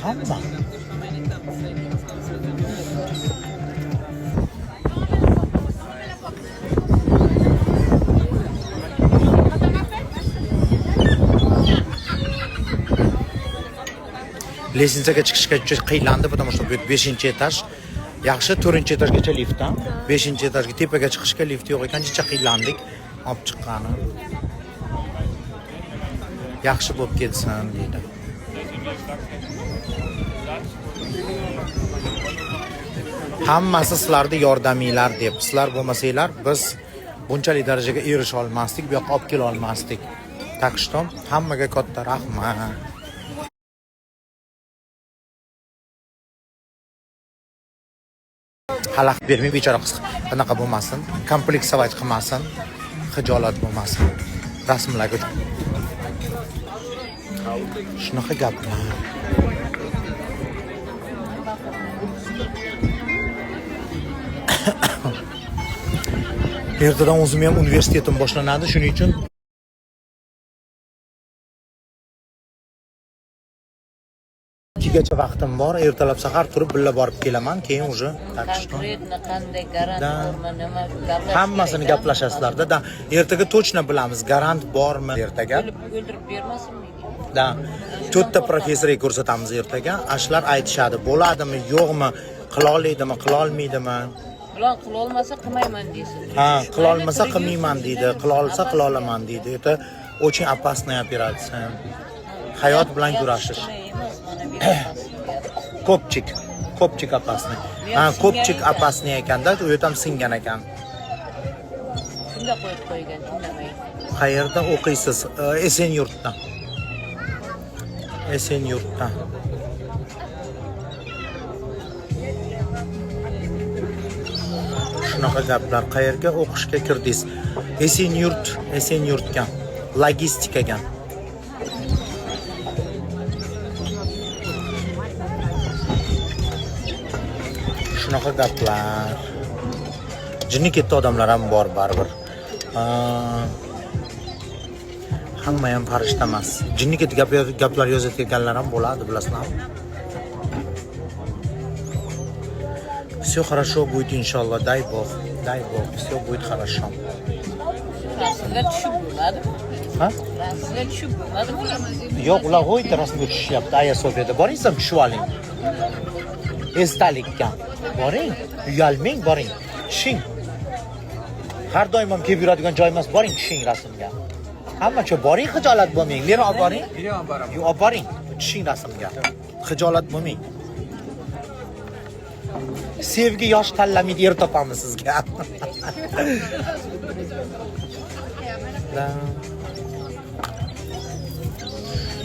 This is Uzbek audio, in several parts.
Hamma. Lesinsaga chiqishga juda qiylandi, потому что bu 5-etaj. Yaxshi 4-etajgacha liftdan 5-etajga tepaga chiqishga lift yo'q ekan, juda qiylandik. Olib chiqqani. Yaxshi bo'lib ketsin deydi. Hammasi sizlarning yordaminglar deb. Sizlar bo'lmasanglar biz bunchalik darajaga erisha olmasdik, bu yoqqa olib kela olmasdik. Так что hammaga katta rahmat. Xalaq bermay bechora qiz qanaqa bo'lmasin, kompleksować qilmasin, xijolat bo'lmasin. Rasmlarga shunaqa gaplar. Ertadan o'zim ham universitetim boshlanadi, shuning uchun gacha vaqtim bor, ertalab sahar turib billa borib kelaman, keyin уже Konkretno qanday garant bormi, nima hammasini gaplashasizlarda. Ertaga точно bilamiz, garant bormi ertaga. o'ldirib bermasinmi? Da, to'rtta professorga ko'rsatamiz ertaga. Ashlar aytishadi, bo'ladimi, yo'qmi, qila oladimi, qila olmaydimi. Qila olmasa qilmayman deysiz. Ha, qila olmasa qilmayman deydi, qila olsa qila olaman deydi. Это очень опасная операция. Hayot bilan kurashish. Ko'pchik opasniy. Ha, ko'pchik opasniy ekanda, u ham singan ekan. Shunda qo'yib qo'ygan, indamay. Qayerda o'qiysiz? Esenyurtda. Esenyurtda. Shunaqa gaplar. Qayerga o'qishga kirdingiz? Esenyurtga. Logistikaga. Shunaqa gaplar. Jinni ketdi odamlar ham bor baribir. Hamma ham farishta emas. Jinni ketdi gaplar yozayotganlar ham bo'ladi, bilasizmi? Все хорошо будет, иншаллах, дай Бог, все будет хорошо. Rasmga tushib bo'ladi. Ha? Rasmga tushib bo'ladi. Yo'q, ular qo'ydi rasmga tushyapti. Aya Sofiyada boring, ham tushib oling. Esdalikka. Boring, uyalmang, boring. Tushing. Har doim ham kelib yuradigan joy emas, boring, tushing rasmga. Hammacha boring, xijolat bo'lmang. Meni olib boring. Yo'q, olib boring. Tushing rasmga. Xijolat bo'lmang. Sevgi yosh tanlamaydi, er topamiz sizga.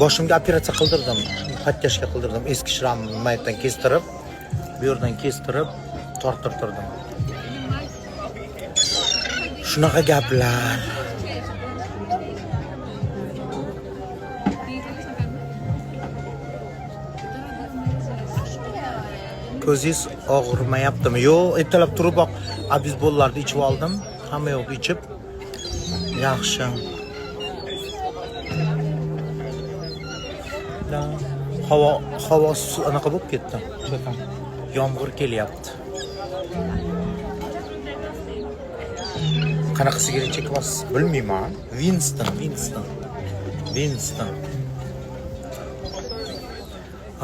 Boshimga operatsiya qildirdim, patkashga qildirdim, eski shramni maytdan kestirib, bu yerdan kestirib, tortirtirdim. Shunaqa gaplar. Ko'zingiz og'rimayaptimi? Yo'q, ertalab turib obizbollarni ichib oldim. Hamma yo'q ichib. Yaxshi. Havo anaqa bo'lib ketdi. Yomg'ir kelyapti. Qanaqa sigaret chekyapsiz? Bilmayman. Winston.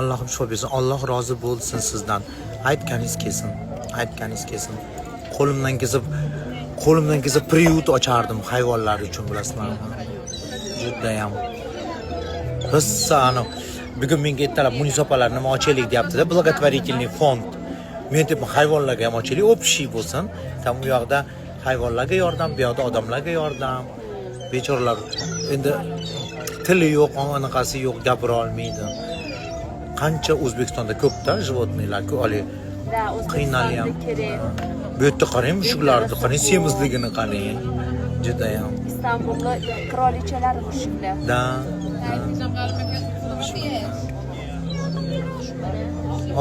Allohim shifo bersin. Alloh rozi bo'lsin sizdan. Aytganingiz kelsin. Qo'limdan kesib priut ochardim hayvonlar uchun, bilasizmi? Juda ham. Hissani bugun menga aytdilar, munisipalar nima ochaylik deyapti-da, благотворительный fond. Men deb hayvonlarga ham ochaylik, общий bo'lsin. Tam u yoqda hayvonlarga yordam, bu yoqda odamlarga yordam. Bechoralar endi tili yo'q, anaqasi yo'q, gapira olmaydi. Qancha O'zbekistonda ko'pda животныйlar-ku, oli qiynalyapti. Bu yerda qarang, mushuklarni qarang, semizligini qarang. Juda ham. Istanbulda qirolichalar mushuklar. Da.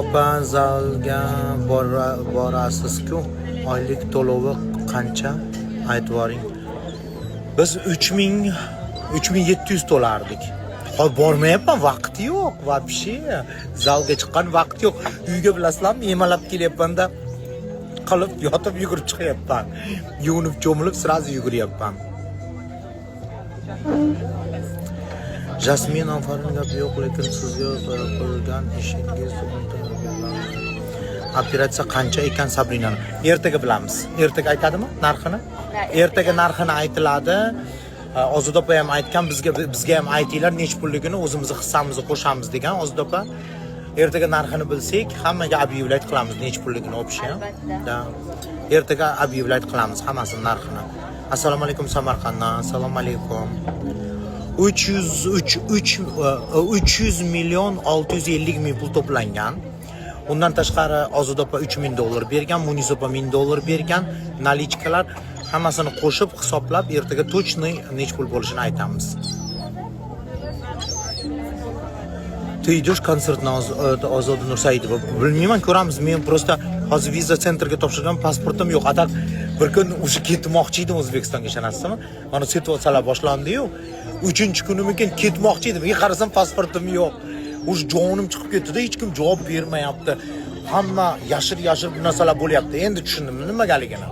Opa zalga borasiz-ku, oylik to'lovi qancha? Aytvoring. Biz 3700 to'lardik. Hozir bormayapman, vaqti yo'q, вообще. Zalga chiqqan vaqt yo'q. Uyga bilasizlarmi, emalab kelyapmanda qilib yotib yugurib chiqyapman. Yuvinib cho'milib sразу yuguryapman. Jasmin Anfarning gapi yo'q, lekin sizga qo'yilgan ishingiz operatsiya qancha ekan Sabrinani? Ertaga bilamiz. Ertaga aytadimi narxini? Ertaga narxini aytiladi. Ozod opa ham aytgan, bizga ham aytinglar nech pulligini, o'zimizni hissamizni qo'shamiz degan Ozod opa. Ertaga narxini bilsak, hammaga объявлять qilamiz nech pulligini o'pishi. Da. Ertaga объявлять qilamiz hammasini narxini. Assalomu alaykum Samarqanddan. Assalomu alaykum. 300 million 650 ming pul to'plangan. Undan tashqari Ozod opa $3000 bergan, Munis opa $1000 bergan, nalichkalar hammasini qo'shib hisoblab ertaga точный nech pul bo'lishini aytamiz. Ты идешь kontsert na Ozod Nursaidova? Bilmayman, ko'ramiz. Men просто hozir viza sentrga topshirgan, pasportim yo'q. Atar bir kun o'sha ketmoqchi edim O'zbekistonga, ishonasizmi? Mana situatsiyalar boshlandi-yu. 3-kunimikin ketmoqchi edim. Men qarasam pasportim yo'q. O'sha jonim chiqib ketdi-da, hech kim javob bermayapti. Hamma yashir bu narsalar bo'lyapti. Endi tushundim nimagaligini.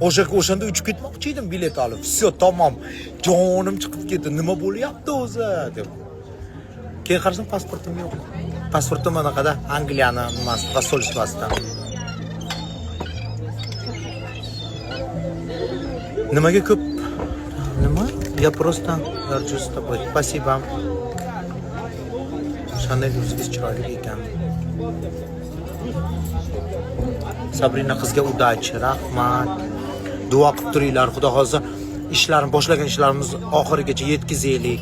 O'shanda uchib ketmoqchi edim bilet olib. Всё, tamom. Jonim chiqib ketdi. Nima bo'lyapti o'zi deb. Keyin qarasam pasportim yo'q. Pasportim anaqada Angliyani nimasi, посольствосida. Nimaga ko'p? Nima? Я просто горжусь тобой. Спасибо. Shunday yuzingiz chiroyli ekan. Sabrina qizga udachi, rahmat. Duo qilib turinglar. Xudo xolsa ishlarni boshlagan ishlarimiz oxirigacha yetkazaylik.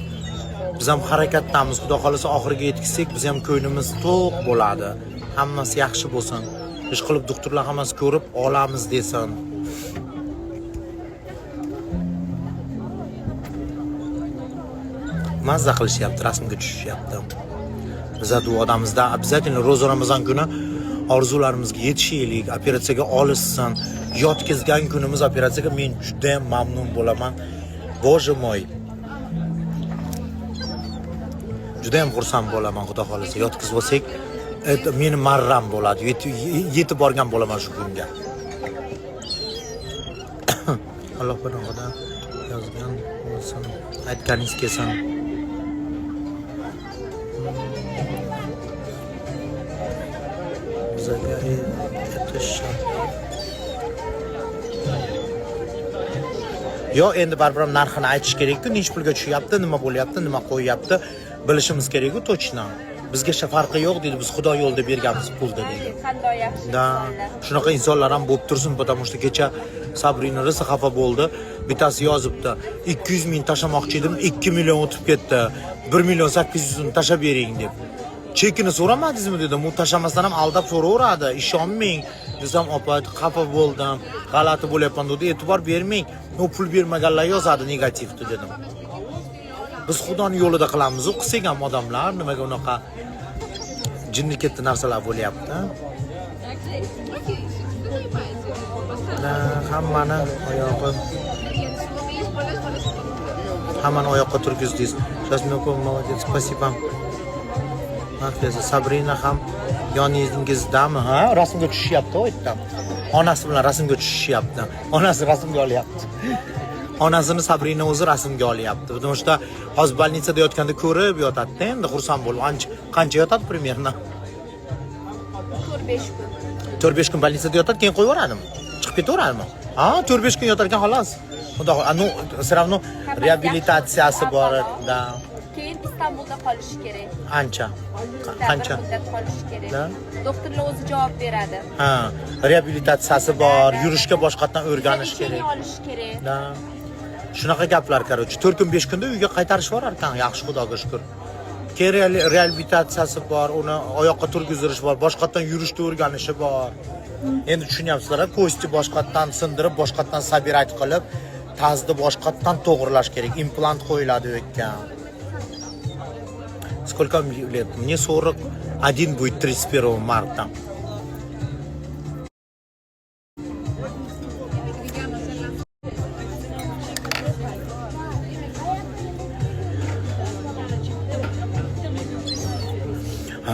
Biz ham harakatdamiz. Xudo xolsa oxiriga yetkazsak, biz ham ko'nglimiz to'q bo'ladi. Hammasi yaxshi bo'lsin. Ish qilib doktorlar hammasi ko'rib olamiz desin. Mazza qilishyapti, rasmga tushishyapti. Biz duodamizda обязательно ro'za Ramazon kuni orzularimizga yetishaylik, operatsiyaga olishsin. Yotkizgan kunimiz operatsiyaga men juda ham mamnun bo'laman. Boje moy. Juda ham xursand bo'laman, xudo xolisa. Yotkizib olsak, meni marram bo'ladi. Yetib borgan bo'laman shu kunga. Alloh panohida yozgan bo'lsin. Aytganingiz kelsin. Bizga aytish Yo, endi baribir narxini aytish kerak-ku, nech pulga tushyapti, nima bo'lyapti, nima qo'yyapti, bilishimiz kerak-ku точно. Bizga farqi yo'q deydi, biz Xudo yo'lida berganmiz pulni deydi. Qanday yaxshi. Da, shunaqa insonlar ham bo'lib tursin, потому что kecha Sabrina rosa xafa bo'ldi. Bittasi yozibdi, 200 ming tashamoqchi edim, 2 million o'tib ketdi. 1 million 800 ming tashab bering deb. Chekini so'ramadingizmi dedim. U tashamasdan ham aldab so'raveradi. Ishonmang. Desam, opa, xafa bo'ldim. G'alati bo'lyapman dedi. E'tibor bermang. U pul bermaganlar yozadi negativni dedim. Biz Xudoning yo'lida qilamiz, qilsak ham odamlar nimaga unaqa jinni ketdi narsalar bo'lyapti. Hammani oyoqqa turgizdingiz. Jasminkom, молодец, спасибо. Markazi Sabrina ham yoningizdami? Ha, rasmga tushishyapti, aytdim. Onasi bilan rasmga tushishyapti. Onasi rasmga olyapti. Onasini Sabrina o'zi rasmga olyapti. Потому что hozir больницада yotganda ko'rib yotadi-da, endi xursand bo'lib. Qancha yotadi примерно? 4-5 kun. 4-5 kun больницада yotadi, keyin qo'yaveradimi? Chiqib ketaveradimi? Ha, 4-5 kun yotar ekan xolos. Xudo, ну, все равно reabilitatsiyasi bor, da. Keyin Istanbulda qolishi kerak. Qancha? Qancha? Qolishi kerak. Doktorlar o'zi javob beradi. Ha, reabilitatsiyasi bor, yurishga boshqatdan o'rganish kerak. Olish kerak. Da. Shunaqa gaplar, короче. 4 kun 5 kunda uyga qaytarish bor ekan, yaxshi Xudoga shukr. Keyin reabilitatsiyasi bor, uni oyoqqa turgizirish bor, boshqatdan yurishni o'rganishi bor. Endi tushunyapsizlar, ko'sti boshqatdan sindirib, boshqatdan sabirayt qilib, tazni boshqatdan to'g'irlash kerak. Implant qo'yiladi u yerga. Сколько лет? Мне 41 будет 31 марта.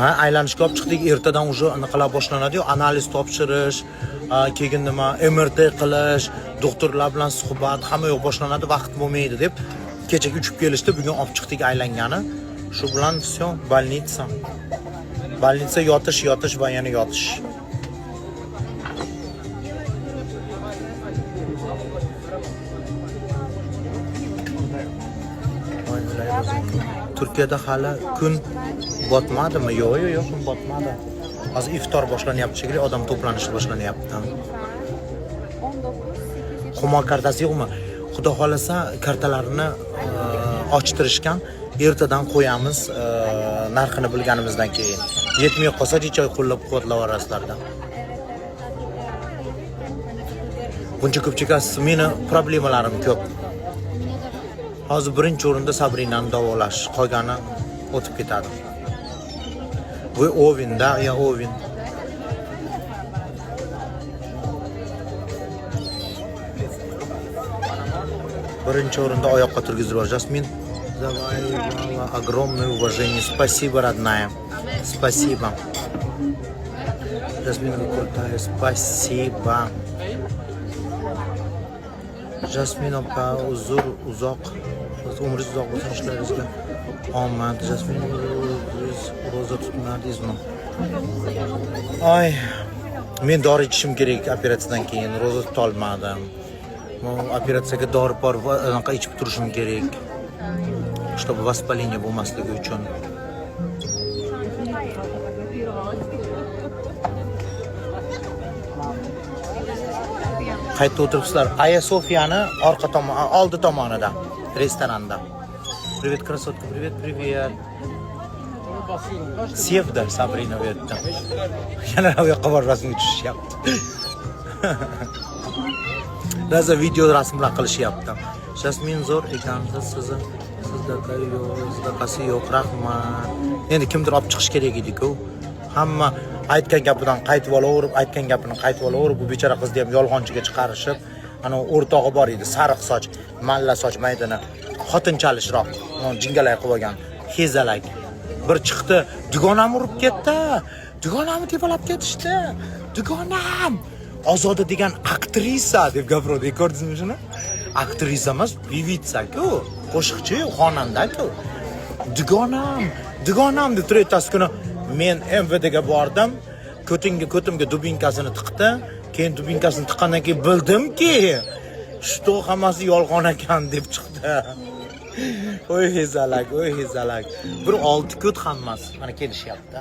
Ha, aylanishga olib chiqdik, ertadan уже anaqa boshlanadi-yu, analiz topshirish, keyin nima, MRT qilish, doktorlar bilan suhbat, hamma yo'q boshlanadi, vaqt bo'lmaydi deb kecha uchib kelishdi, bugun olib chiqdik aylangani. Shu bilan все, больница. Больница yotish va yana yotish. Turkiyada hali kun botmadimi? Yo'q, kun botmadi. Hozir iftor boshlanyapti shekilli, odam to'planishi boshlanyapti. Humo kartasi yo'qmi? Xudo xolasa kartalarni ochtirishgan, ertadan qo'yamiz narxini bilganimizdan keyin. Yetmay qolsa jichoy qo'llab-quvvatlavorasizlarda. Buncha ko'pchikasi meni problemalarim ko'p. Hozir birinchi o'rinda Sabrinani davolash, qolgani o'tib ketadi. Bu Ovinda, Ovin. Birinchi o'rinda oyoqqa turgizib Jasmin. Заваева, огромное уважение. Спасибо, родная. Спасибо. Jasmin крутая. Спасибо. Jasmin opa, uzoq umringiz uzoq bo'lsin, ishlaringizga omad. Jasmin ro'za tutmadingizmi? Ay, men dori ichishim kerak operatsiyadan keyin, ro'za tuta olmadim. Operatsiyaga dori bor, anaqa ichib turishim kerak. Чтобы воспаление bo'lmasligi uchun. Qayerda o'tiribsizlar? Aya Sofiyani orqa tomon, oldi tomonida, restoranda. Привет, красотка, привет. Sevda Sabrina bu yerda. Yana bu yoqqa borib rasmga tushishyapti. Raza video rasmlar qilishyapti. Jasmin zo'r ekansiz, sizdaqasi yo'q, rahmat. Endi kimdir olib chiqish kerak edi-ku. Hamma aytgan gapidan qaytib olaverib, bu bechora qizni ham yolg'onchiga chiqarishib, ana o'rtog'i bor edi, sariq soch, malla soch maydani, xotinchalishroq, jingalay qilib olgan, hezalak. Bir chiqdi, dugonam urib ketdi. Dugonamni tepalab ketishdi. Dugonam Ozoda degan aktrisa deb gapirdi. Ko'rdingizmi shuni? Aktrisa emas, pevitsa-ku, qo'shiqchi-yu, xonanda-ku. Dugonam deb turayotasi kuni men MVDga bordim. Ko'timga dubinkasini tiqdi. Keyin dubinkasini tiqqandan keyin bildimki, shu hammasi yolg'on ekan deb chiqdi. Oy hezalak. Bir 6 ko't hammasi mana kelishyapti.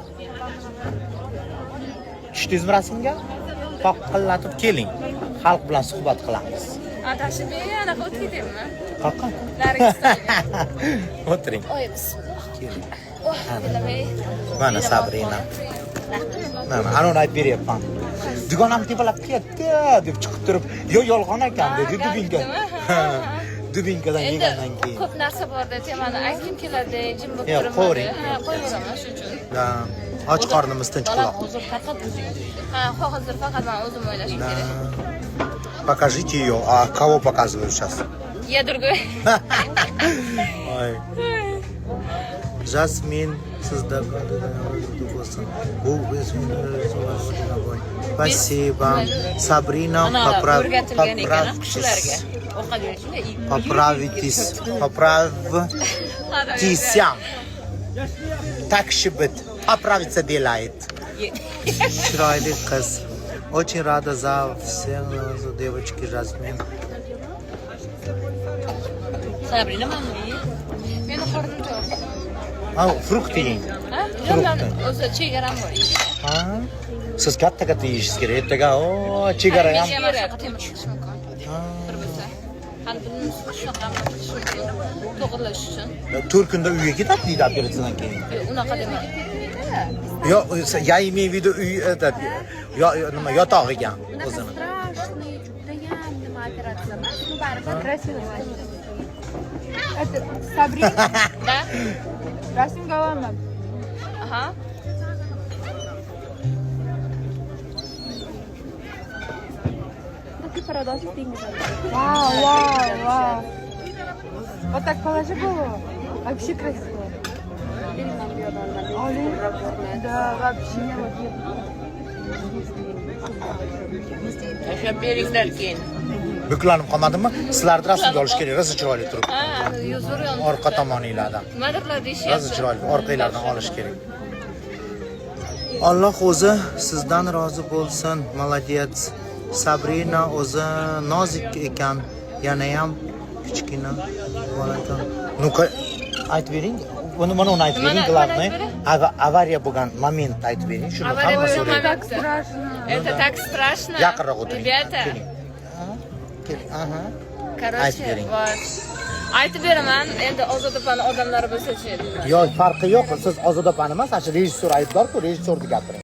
Tushdingizmi rasmga? Poqqillatib keling. Xalq bilan suhbat qilamiz. Adashib anaqa o'tib ketaymi? Qaqa. Nargistonga. O'tiring. Oy, bismillah. Keling. Bilaman. Mana Sabrina. Mana anoni aytib beryapman. Dugonam tepalab ketdi deb chiqib turib, yolg'on ekan dedi dubinka. Dubinkadan yegandan keyin. Ko'p narsa bor-da, temani aytgim keladi, jim bo'lib Yo'q, turibman. qo'ying. Qo'yaveraman shu uchun. Och qornimiz tinch quloq. Hozir faqat men o'zim o'ylashim kerak. Покажите ее. А кого показывают сейчас? Я другой. Ой. Жасмин, спасибо. Сабрина, поправитесь. Так шибет. Поправиться делает. Chiroyli qiz. Очень рада за всех девочки Жасмин. Sabrina mamnun. Meni qornim to'q. Frukt yeng. Yo'q, o'zi chegaram bor. Ha? Siz katta yeyishingiz kerak. Ertaga chegara ham. Temir chiqish mumkin. Bir bo'lsa. Qalbimni shunaqa to'g'irlash uchun. 4 kunda uyga ketadi deydi operatsiyadan keyin. Unaqa dema. Yo, я имею в виду uy этот, nima yotog'iga o'zini. Страшный, judayam nima operatsiya emas. Bu baribir Красиво. Это Сабрина. Da? Rasm Gavama. Aha. Ты продолжишь деньги. Вау. Вот так положи голову. Вообще красиво. Али. Да, вообще. Tashlab beringlar keyin. Buklanib qolmadimi? Sizlarni rasmga olish kerak, rosa chiroyli turib. Ha, yuzur yon. Orqa tomoninglardan. Nimadirlar Rosa deyishyapti. chiroyli, orqanglardan olish kerak. Alloh o'zi sizdan rozi bo'lsin. Молодец. Sabrina o'zi nozik ekan, yana ham kichkina bola ekan. Nu-qa aytib bering. Mana uni aytib bering, главное. Avariya bo'lgan moment aytib bering. Shuni Avariya hamma bo'lgan so'raydi. moment. Страшно. Это так страшно. Yaqinroq o'tiring. Rебята, Keling. Keling. Aha. короче, Aytib bering. вот. Aytib beraman, endi Ozodopani odamlari bo'lsa-chi. Yo'q, farqi yo'q. Siz Ozod opani emas, ana shu rejissyor aybdor-ku, rejissyorni gapiring.